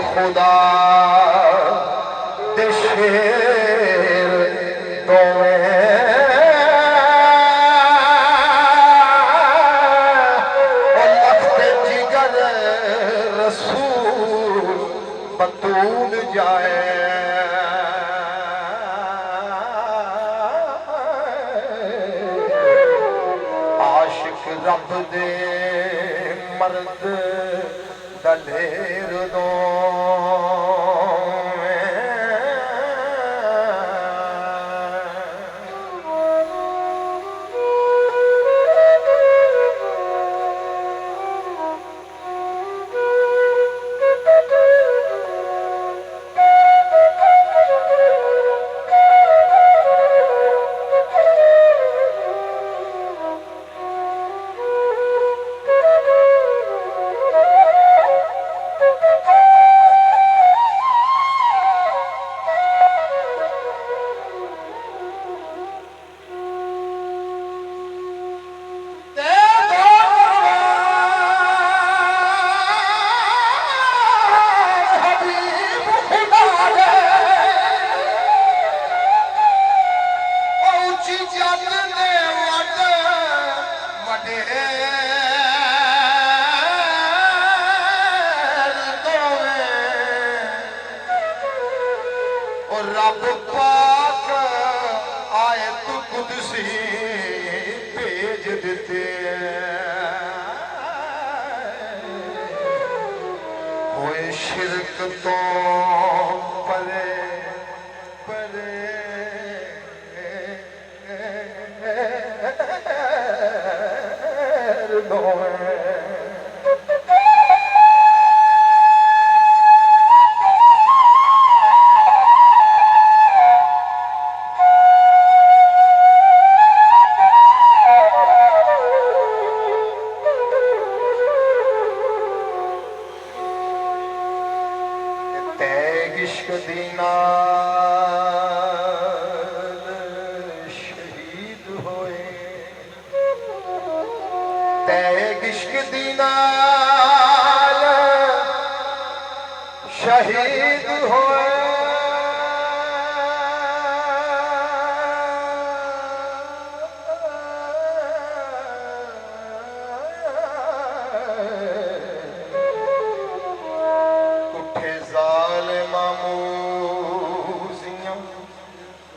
खुदा दे शेर तो जिगर रसूल बतूल जाए आशिक रब दे मर्द दलेर दो रब पाक आयत कुदसी भेज दिते होए शिरक तो परे परे इश्क दी नाल शहीद होए तैग इश्क दी नाल शहीद होए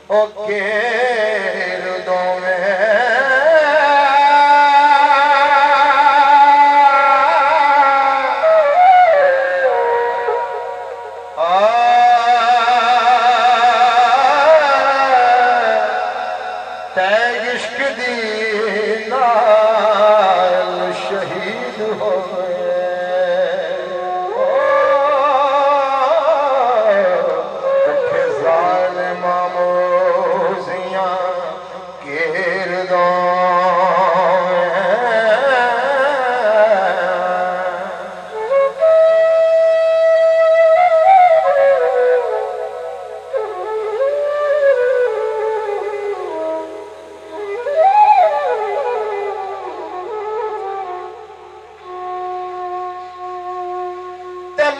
ओ केर दोवे तैग इश्क दी नाल शहीद होए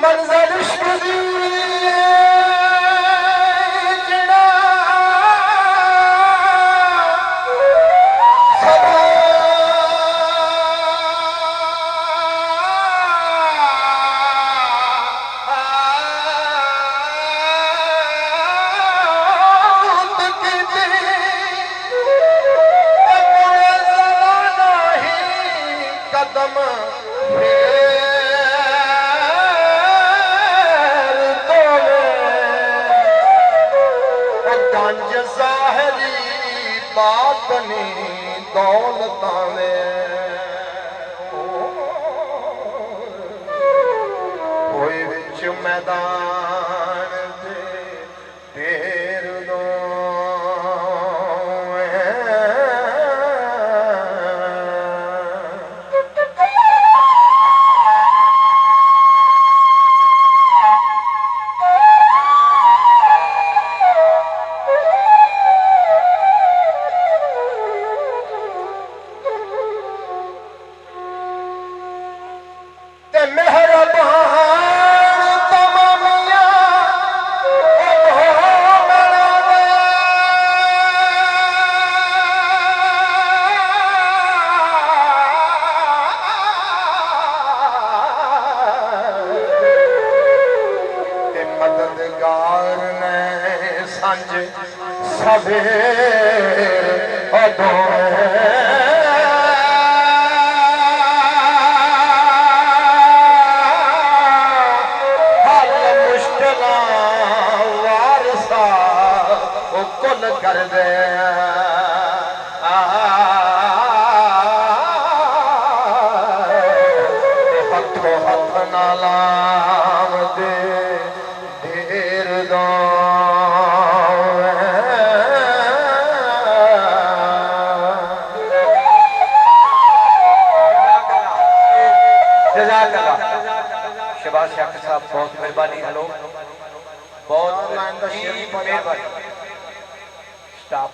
मंजर इश्क दी जिड़ा कदम ज़ाहरी बातनी दौलताने कोई विच मैदान दे ढेर दो मेहरबान तमाम सांझ सवेर अदों हर मुश्किलां वारसा ओ कुल कर दे हथों हथ नालाम दे देर दो शहबाज शाकिर साहब बहुत मेहरबानी। हेलो बहुत मेहरबानी। स्टॉप।